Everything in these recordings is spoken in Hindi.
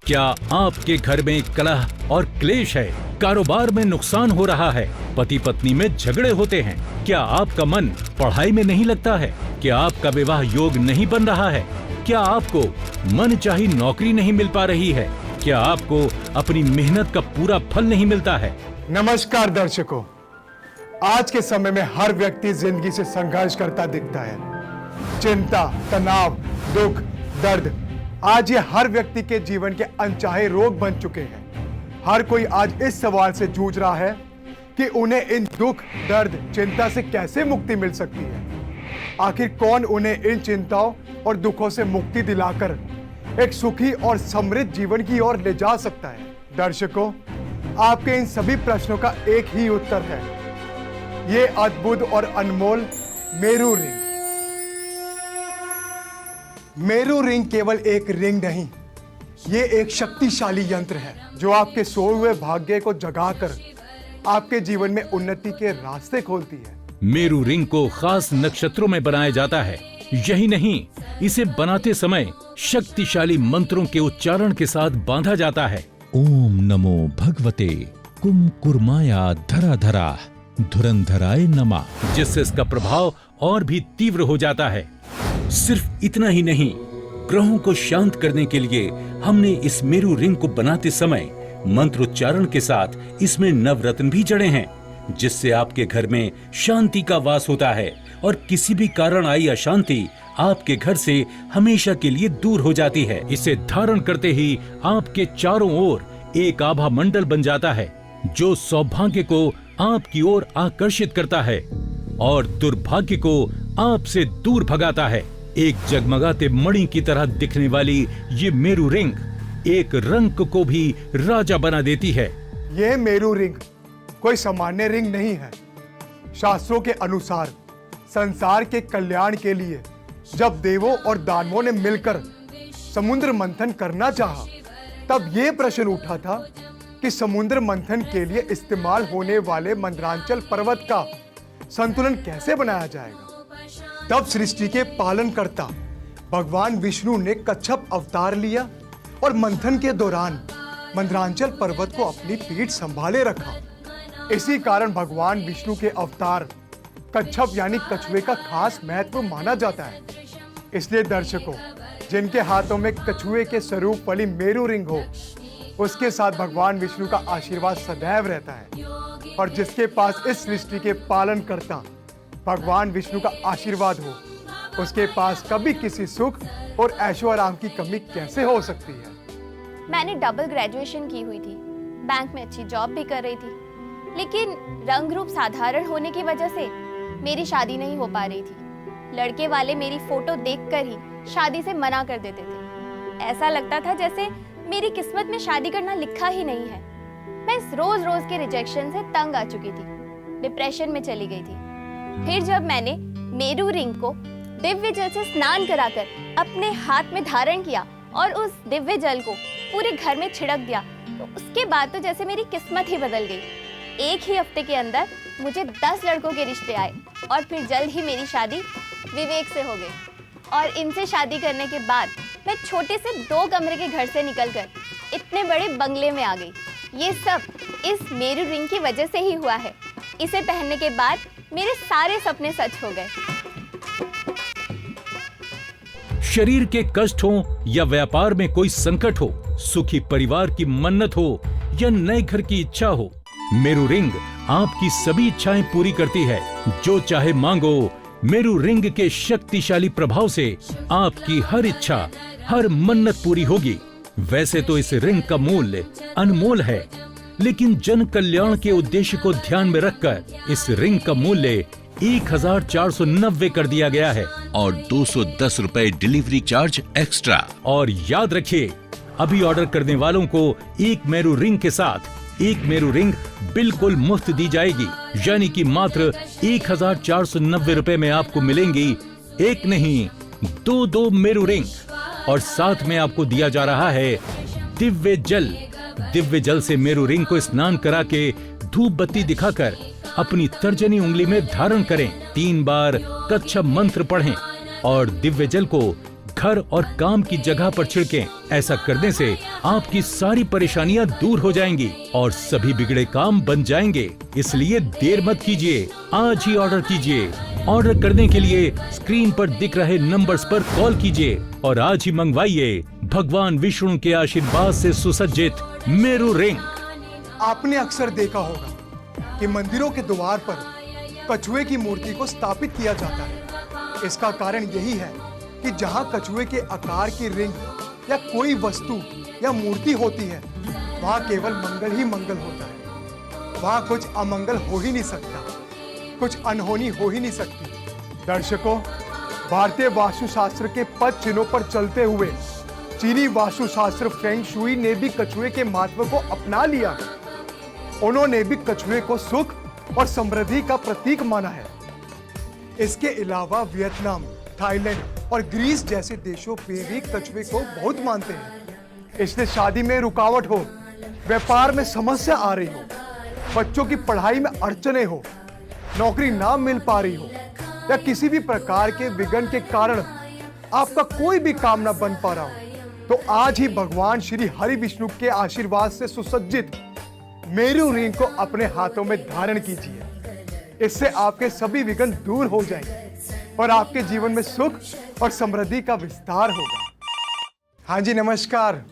क्या आपके घर में कलह और क्लेश है? कारोबार में नुकसान हो रहा है? पति पत्नी में झगड़े होते हैं? क्या आपका मन पढ़ाई में नहीं लगता है? क्या आपका विवाह योग नहीं बन रहा है? क्या आपको मनचाही नौकरी नहीं मिल पा रही है? क्या आपको अपनी मेहनत का पूरा फल नहीं मिलता है? नमस्कार दर्शकों, आज के समय में हर व्यक्ति जिंदगी से संघर्ष करता दिखता है। चिंता, तनाव, दुख, दर्द, आज ये हर व्यक्ति के जीवन के अनचाहे रोग बन चुके हैं। हर कोई आज इस सवाल से जूझ रहा है कि उन्हें इन दुख, दर्द, चिंता से कैसे मुक्ति मिल सकती है। आखिर कौन उन्हें इन चिंताओं और दुखों से मुक्ति दिलाकर एक सुखी और समृद्ध जीवन की ओर ले जा सकता है। दर्शकों, आपके इन सभी प्रश्नों का एक ही उत्तर है, ये अद्भुत और अनमोल मेरू रिंग। मेरू रिंग केवल एक रिंग नहीं, ये एक शक्तिशाली यंत्र है जो आपके सोए हुए भाग्य को जगाकर आपके जीवन में उन्नति के रास्ते खोलती है। मेरू रिंग को खास नक्षत्रों में बनाया जाता है। यही नहीं, इसे बनाते समय शक्तिशाली मंत्रों के उच्चारण के साथ बांधा जाता है। ओम नमो भगवते कुमकुर्माया धरा धरा धुरंधराय नमः, जिससे इसका प्रभाव और भी तीव्र हो जाता है। सिर्फ इतना ही नहीं, ग्रहों को शांत करने के लिए हमने इस मेरू रिंग को बनाते समय मंत्रोच्चारण के साथ इसमें नवरत्न भी जड़े हैं, जिससे आपके घर में शांति का वास होता है और किसी भी कारण आई अशांति आपके घर से हमेशा के लिए दूर हो जाती है। इसे धारण करते ही आपके चारों ओर एक आभा मंडल बन जाता है, जो सौभाग्य को आपकी ओर आकर्षित करता है और दुर्भाग्य को आपसे दूर भगाता है। एक जगमगाते मणि की तरह दिखने वाली ये मेरू रिंग एक रंग को भी राजा बना देती है। ये मेरू रिंग कोई सामान्य रिंग नहीं है। शास्त्रों के अनुसार संसार के कल्याण के लिए जब देवों और दानवों ने मिलकर समुद्र मंथन करना चाहा, तब ये प्रश्न उठा था कि समुद्र मंथन के लिए इस्तेमाल होने वाले मंदरांचल पर्वत का संतुलन कैसे बनाया जाएगा। तब सृष्टि के पालनकर्ता भगवान विष्णु ने कच्छप अवतार लिया और मंथन के दौरान मंदरांचल पर्वत को अपनी पीठ संभाले रखा। इसी कारण भगवान विष्णु के अवतार कच्छप यानी कछुए का खास महत्व माना जाता है। इसलिए दर्शकों, जिनके हाथों में कछुए के स्वरूप वाली मेरू रिंग हो, उसके साथ भगवान विष्णु का आशीर्वाद सदैव रहता है। और जिसके पास इस सृष्टि के पालन करता भगवान विष्णु का आशीर्वाद हो, उसके पास कभी किसी सुख और ऐशो आराम की कमी कैसे हो सकती है। मैंने डबल ग्रेजुएशन की हुई थी, बैंक में अच्छी जॉब भी कर रही थी, लेकिन रंग रूप साधारण होने की वजह से मेरी शादी नहीं हो पा रही थी। लड़के वाले मेरी फोटो देखकर ही शादी से मना कर देते थे। ऐसा लगता था जैसे मेरी किस्मत में शादी करना लिखा ही नहीं है। मैं इस रोज रोज के रिजेक्शन से तंग आ चुकी थी, डिप्रेशन में चली गई थी। फिर जब मैंने मेरू रिंग को दिव्य जल से स्नान कराकर अपने हाथ में धारण किया और उस दिव्य जल को पूरे घर में छिड़क दिया, तो उसके बाद तो जैसे मेरी किस्मत ही बदल गई। एक ही हफ्ते के अंदर मुझे 10 लड़कों के रिश्ते आए और फिर जल्द ही मेरी शादी विवेक से हो गई। और इनसे शादी करने के बाद मैं छोटे से 2 कमरे के घर से निकलकर इतने बड़े बंगले में आ गई। ये सब इस मेरू रिंग की वजह से ही हुआ है। इसे पहनने के बाद मेरे सारे सपने सच हो गए। शरीर के कष्ट हो या व्यापार में कोई संकट हो, सुखी परिवार की मन्नत हो या नए घर की इच्छा हो, मेरू रिंग आपकी सभी इच्छाएं पूरी करती है। जो चाहे मांगो, मेरू रिंग के शक्तिशाली प्रभाव से आपकी हर इच्छा, हर मन्नत पूरी होगी। वैसे तो इस रिंग का मूल्य अनमोल है, लेकिन जन कल्याण के उद्देश्य को ध्यान में रखकर इस रिंग का मूल्य 1490 कर दिया गया है और 210 रुपए डिलीवरी चार्ज एक्स्ट्रा। और याद रखिए, अभी ऑर्डर करने वालों को एक मेरू रिंग के साथ एक मेरू रिंग बिल्कुल मुफ्त दी जाएगी, यानी कि मात्र 1490 रुपए में आपको मिलेंगी एक नहीं 2 मेरू रिंग। और साथ में आपको दिया जा रहा है दिव्य जल। दिव्य जल से मेरू रिंग को स्नान करा के धूप बत्ती दिखाकर अपनी तर्जनी उंगली में धारण करें, 3 बार कच्छप मंत्र पढ़ें और दिव्य जल को घर और काम की जगह पर छिड़कें। ऐसा करने से आपकी सारी परेशानियां दूर हो जाएंगी और सभी बिगड़े काम बन जाएंगे। इसलिए देर मत कीजिए, आज ही ऑर्डर कीजिए। ऑर्डर करने के लिए स्क्रीन पर दिख रहे नंबर्स पर कॉल कीजिए और आज ही मंगवाइए भगवान विष्णु के आशीर्वाद से सुसज्जित मेरू रिंग। आपने अक्सर देखा होगा कि मंदिरों के द्वार पर कछुए की मूर्ति को स्थापित किया जाता है। इसका कारण यही है कि जहां कछुए के आकार की रिंग या कोई वस्तु या मूर्ति होती है, वहां केवल मंगल ही मंगल होता है। वहां कुछ अमंगल हो ही नहीं सकता, कुछ अनहोनी हो ही नहीं सकती। दर्शकों, भारतीय वास्तुशास्त्र के पद चिन्हों पर चलते हुए चीनी वास्तुशास्त्र फेंग शुई ने भी कछुए के महत्व को अपना लिया। उन्होंने भी कछुए को सुख और समृद्धि का प्रतीक माना है। इसके अलावा वियतनाम, थाईलैंड और ग्रीस जैसे देशों में भी कछुए को बहुत मानते हैं। इसलिए शादी में रुकावट हो, व्यापार में समस्या आ रही हो, बच्चों की पढ़ाई में अड़चने हो, नौकरी ना मिल पा रही हो या किसी भी प्रकार के विघ्न के कारण आपका कोई भी काम ना बन पा रहा हो, तो आज ही भगवान श्री हरि विष्णु के आशीर्वाद से सुसज्जित मेरू रिंग को अपने हाथों में धारण कीजिए। इससे आपके सभी विघ्न दूर हो जाएंगे और आपके जीवन में सुख और समृद्धि का विस्तार होगा। हाँ जी, नमस्कार।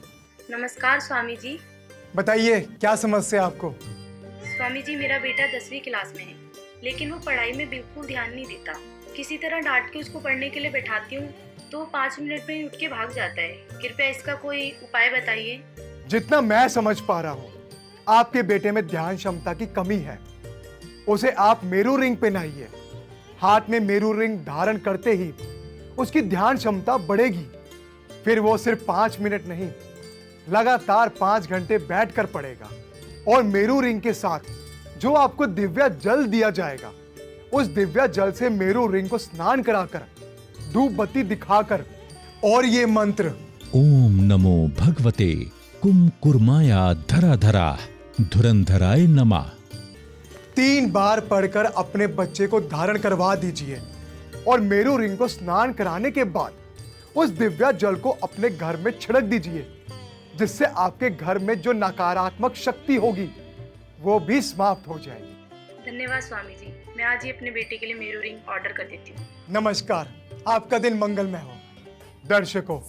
नमस्कार स्वामी जी। बताइए, क्या समस्या है आपको? स्वामी जी, मेरा बेटा 10वीं क्लास में है, लेकिन वो पढ़ाई में बिल्कुल ध्यान नहीं देता। किसी तरह डांट के उसको पढ़ने के लिए बैठाती हूँ तो 5 मिनट में ही उठ के भाग जाता है। कृपया इसका कोई उपाय बताइए। जितना मैं समझ पा रहा हूँ, आपके बेटे में ध्यान क्षमता की कमी है। उसे आप मेरू रिंग पहनाइए। हाथ में मेरू रिंग धारण करते ही उसकी ध्यान क्षमता बढ़ेगी। फिर वो सिर्फ 5 मिनट नहीं, लगातार 5 घंटे बैठकर पढ़ेगा। और मेरू रिंग के साथ जो आपको दिव्या जल दिया जाएगा, उस दिव्या जल से मेरू रिंग को स्नान कराकर, धूप बत्ती दिखाकर और ये मंत्र ओम नमो भगवते कुमकुर्माया धरा धरा धुरंधराय नमः 3 बार पढ़कर अपने बच्चे को धारण करवा दीजिए। और मेरू रिंग को स्नान कराने के बाद उस दिव्या जल को अपने घर में छिड़क दीजिए, जिससे आपके घर में जो नकारात्मक शक्ति होगी वो भी समाप्त हो जाएगी। धन्यवाद स्वामी जी। मैं आज ही अपने बेटे के लिए मेरू रिंग ऑर्डर कर देती हूँ। नमस्कार, आपका दिन मंगलमय हो। दर्शकों,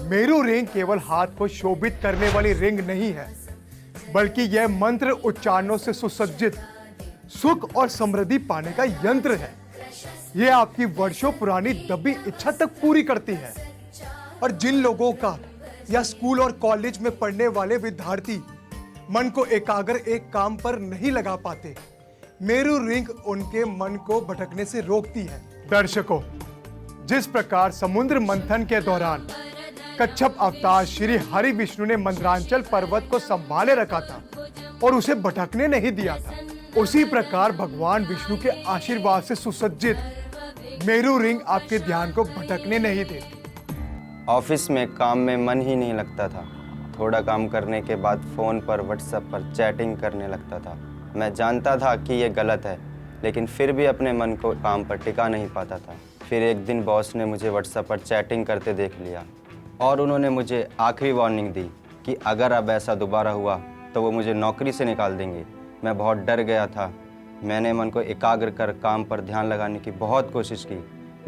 मेरू रिंग केवल हाथ को शोभित करने वाली रिंग नहीं है, बल्कि यह मंत्र उच्चारणों से सुसज्जित सुख और समृद्धि पाने का यंत्र है। यह आपकी वर्षों पुरानी दबी इच्छा तक पूरी करती है। और जिन लोगों का या स्कूल और कॉलेज में पढ़ने वाले विद्यार्थी मन को एकाग्र एक काम पर नहीं लगा पाते, मेरू रिंग उनके मन को भटकने से रोकती है। दर्शकों, जिस प्रकार समुद्र मंथन के दौरान कच्छप अवतार श्री हरि विष्णु ने मंदरांचल पर्वत को संभाले रखा था और उसे भटकने नहीं दिया था, उसी प्रकार भगवान विष्णु के आशीर्वाद से सुसज्जित मेरू रिंग आपके ध्यान को भटकने नहीं देती। ऑफिस में काम में मन ही नहीं लगता था। थोड़ा काम करने के बाद फ़ोन पर व्हाट्सएप पर चैटिंग करने लगता था। मैं जानता था कि ये गलत है, लेकिन फिर भी अपने मन को काम पर टिका नहीं पाता था। फिर एक दिन बॉस ने मुझे व्हाट्सएप पर चैटिंग करते देख लिया और उन्होंने मुझे आखिरी वार्निंग दी कि अगर अब ऐसा दोबारा हुआ तो वो मुझे नौकरी से निकाल देंगे। मैं बहुत डर गया था। मैंने मन को एकाग्र कर काम पर ध्यान लगाने की बहुत कोशिश की,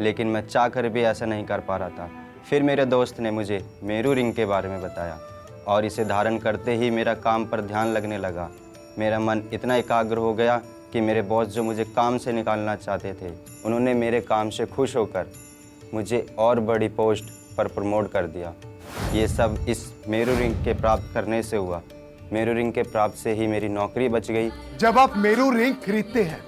लेकिन मैं चाह कर भी ऐसा नहीं कर पा रहा था। फिर मेरे दोस्त ने मुझे मेरू रिंग के बारे में बताया और इसे धारण करते ही मेरा काम पर ध्यान लगने लगा। मेरा मन इतना एकाग्र हो गया कि मेरे बॉस जो मुझे काम से निकालना चाहते थे, उन्होंने मेरे काम से खुश होकर मुझे और बड़ी पोस्ट पर प्रमोट कर दिया। ये सब इस मेरू रिंग के प्राप्त करने से हुआ। मेरू रिंग के प्राप्त से ही मेरी नौकरी बच गई। जब आप मेरू रिंग खरीदते हैं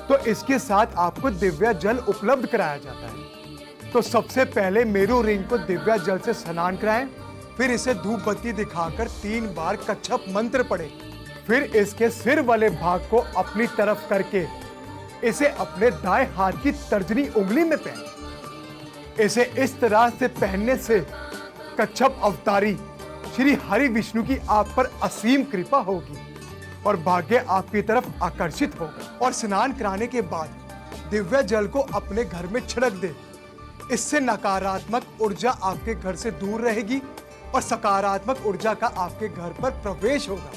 तो इसके साथ आपको दिव्या जल उपलब्ध कराया जाता है। तो सबसे पहले मेरू रिंग को दिव्या जल से स्नान कराएं, फिर इसे धूप बत्ती दिखाकर 3 बार कच्छप मंत्र पढ़ें। फिर इसके सिर वाले भाग को अपनी तरफ करके इसे अपने दाएं हाथ की तर्जनी उंगली में पहने। इसे इस तरह से पहनने से कच्छप अवतारी श्री हरि विष्णु की आप पर असीम कृपा होगी और भाग्य आपकी तरफ आकर्षित होगा। और स्नान कराने के बाद दिव्या जल को अपने घर में छिड़क दे। इससे नकारात्मक ऊर्जा आपके घर से दूर रहेगी और सकारात्मक ऊर्जा का आपके घर पर प्रवेश होगा।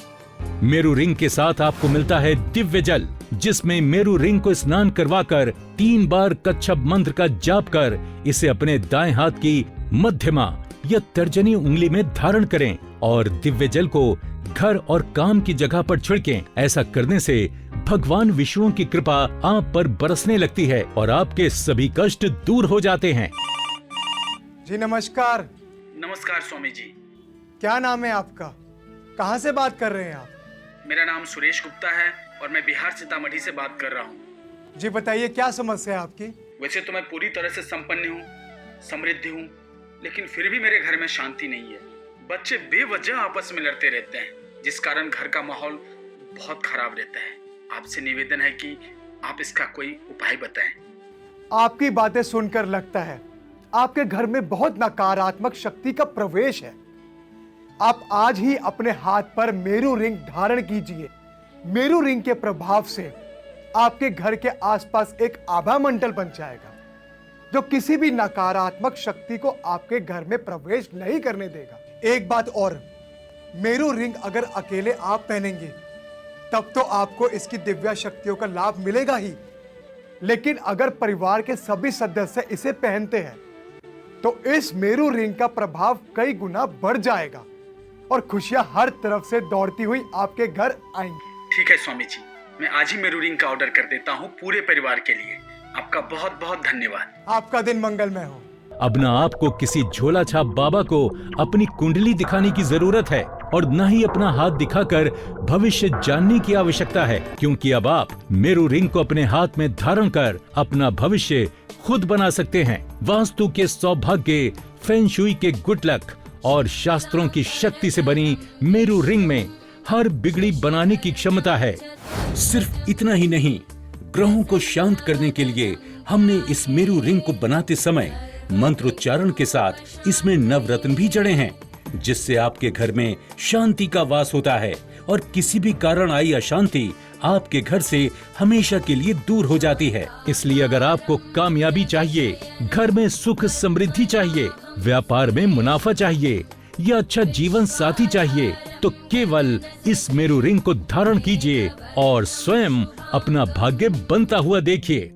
मेरू रिंग के साथ आपको मिलता है दिव्य जल, जिसमें मेरू रिंग को स्नान करवाकर 3 बार कच्छप मंत्र का जाप कर इसे अपने दाएं हाथ की मध्यमा या तर्जनी उंगली में धारण करें और दिव्य जल को घर और काम की जगह पर छिड़कें। ऐसा करने से भगवान विष्णु की कृपा आप पर बरसने लगती है और आपके सभी कष्ट दूर हो जाते हैं। जी नमस्कार। नमस्कार स्वामी जी। क्या नाम है आपका? कहाँ से बात कर रहे हैं आप? मेरा नाम सुरेश गुप्ता है और मैं बिहार सीतामढ़ी से बात कर रहा हूँ। जी बताइए, क्या समस्या है आपकी? वैसे तो मैं पूरी तरह से संपन्न हूँ, समृद्ध हूँ, लेकिन फिर भी मेरे घर में शांति नहीं है। बच्चे बेवजह आपस में लड़ते रहते हैं, जिस कारण घर का माहौल बहुत खराब रहता है। आपसे निवेदन है कि आप इसका कोई उपाय बताएं। आपकी बातें सुनकर लगता है आपके घर में बहुत नकारात्मक शक्ति का प्रवेश है। आप आज ही अपने हाथ पर मेरू रिंग धारण कीजिए। मेरू रिंग के प्रभाव से आपके घर के आसपास एक आभा मंडल बन जाएगा, जो किसी भी नकारात्मक शक्ति को आपके घर में प्रवेश नहीं करने देगा। एक बात और, मेरू रिंग अगर अकेले आप पहनेंगे तब तो आपको इसकी दिव्य शक्तियों का लाभ मिलेगा ही, लेकिन अगर परिवार के सभी सदस्य इसे पहनते हैं तो इस मेरू रिंग का प्रभाव कई गुना बढ़ जाएगा और खुशियां हर तरफ से दौड़ती हुई आपके घर आएंगी। ठीक है स्वामी जी, मैं आज ही मेरू रिंग का ऑर्डर कर देता हूँ पूरे परिवार के लिए। आपका बहुत बहुत धन्यवाद। आपका दिन मंगलमय हो। अब न आपको किसी झोला छाप बाबा को अपनी कुंडली दिखाने की जरूरत है और न ही अपना हाथ दिखाकर भविष्य जानने की आवश्यकता है, क्योंकि अब आप मेरू रिंग को अपने हाथ में धारण कर अपना भविष्य खुद बना सकते हैं। वास्तु के सौभाग्य, फेंग शुई के गुड लक और शास्त्रों की शक्ति से बनी मेरू रिंग में हर बिगड़ी बनाने की क्षमता है। सिर्फ इतना ही नहीं, ग्रहों को शांत करने के लिए हमने इस मेरू रिंग को बनाते समय मंत्रोच्चारण के साथ इसमें नवरत्न भी जड़े हैं, जिससे आपके घर में शांति का वास होता है और किसी भी कारण आई अशांति आपके घर से हमेशा के लिए दूर हो जाती है। इसलिए अगर आपको कामयाबी चाहिए, घर में सुख समृद्धि चाहिए, व्यापार में मुनाफा चाहिए या अच्छा जीवन साथी चाहिए, तो केवल इस मेरू रिंग को धारण कीजिए और स्वयं अपना भाग्य बनता हुआ देखिए।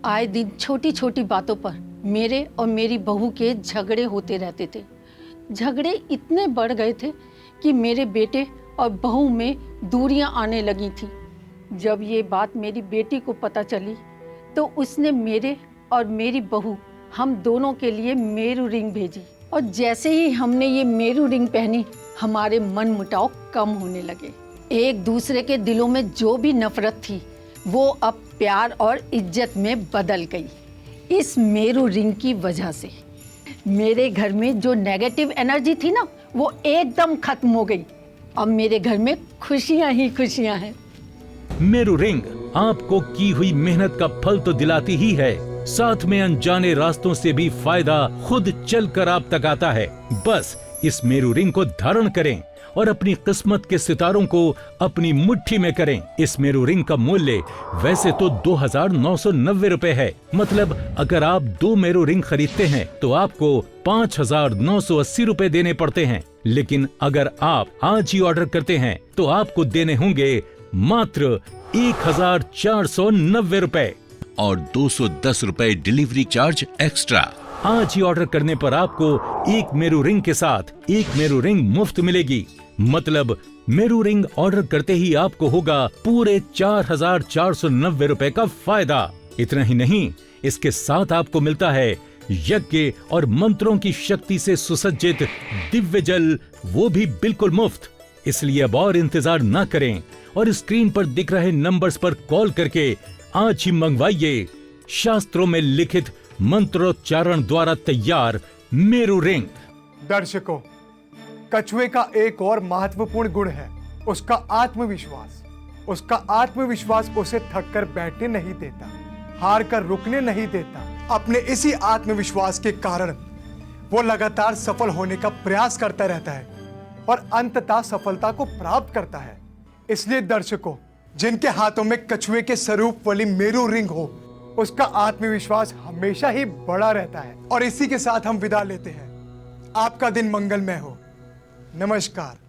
आए दिन छोटी छोटी बातों पर मेरे और मेरी बहू के झगड़े होते रहते थे। झगड़े इतने बढ़ गए थे कि मेरे बेटे और बहू में दूरियां आने लगी थी। जब ये बात मेरी बेटी को पता चली तो उसने मेरे और मेरी बहू हम दोनों के लिए मेरू रिंग भेजी और जैसे ही हमने ये मेरू रिंग पहनी, हमारे मन मुटाव कम होने लगे। एक दूसरे के दिलों में जो भी नफरत थी वो अब प्यार और इज्जत में बदल गई। इस मेरू रिंग की वजह से मेरे घर में जो नेगेटिव एनर्जी थी ना, वो एकदम खत्म हो गई। अब मेरे घर में खुशियां ही खुशियां हैं। मेरू रिंग आपको की हुई मेहनत का फल तो दिलाती ही है, साथ में अनजाने रास्तों से भी फायदा खुद चलकर आप तक आता है। बस इस मेरू रिंग को धारण करें और अपनी किस्मत के सितारों को अपनी मुट्ठी में करें। इस मेरू रिंग का मूल्य वैसे तो 2,990 रुपए है। मतलब अगर आप 2 मेरू रिंग खरीदते हैं तो आपको 5,980 रुपए देने पड़ते हैं, लेकिन अगर आप आज ही ऑर्डर करते हैं तो आपको देने होंगे मात्र 1,490 रुपए और 210 रुपए डिलीवरी चार्ज एक्स्ट्रा। आज ही ऑर्डर करने पर आपको एक मेरू रिंग के साथ एक मेरू रिंग मुफ्त मिलेगी। मतलब मेरू रिंग ऑर्डर करते ही आपको होगा पूरे 4,490 रुपए का फायदा। इतना ही नहीं, इसके साथ आपको मिलता है यज्ञ और मंत्रों की शक्ति से सुसज्जित दिव्य जल, वो भी बिल्कुल मुफ्त। इसलिए अब और इंतजार न करें और स्क्रीन पर दिख रहे नंबर्स पर कॉल करके आज ही मंगवाइए शास्त्रों में लिखित मंत्रोच्चारण द्वारा तैयार मेरू रिंग। दर्शकों, कछुए का एक और महत्वपूर्ण गुण है उसका आत्मविश्वास। उसका आत्मविश्वास उसे थक कर बैठने नहीं देता, हार कर रुकने नहीं देता। अपने इसी आत्मविश्वास के कारण वो लगातार सफल होने का प्रयास करता रहता है और अंततः सफलता को प्राप्त करता है। इसलिए दर्शकों, जिनके हाथों में कछुए के स्वरूप वाली मेरू रिंग हो, उसका आत्मविश्वास हमेशा ही बड़ा रहता है। और इसी के साथ हम विदा लेते हैं। आपका दिन मंगलमय हो। नमस्कार।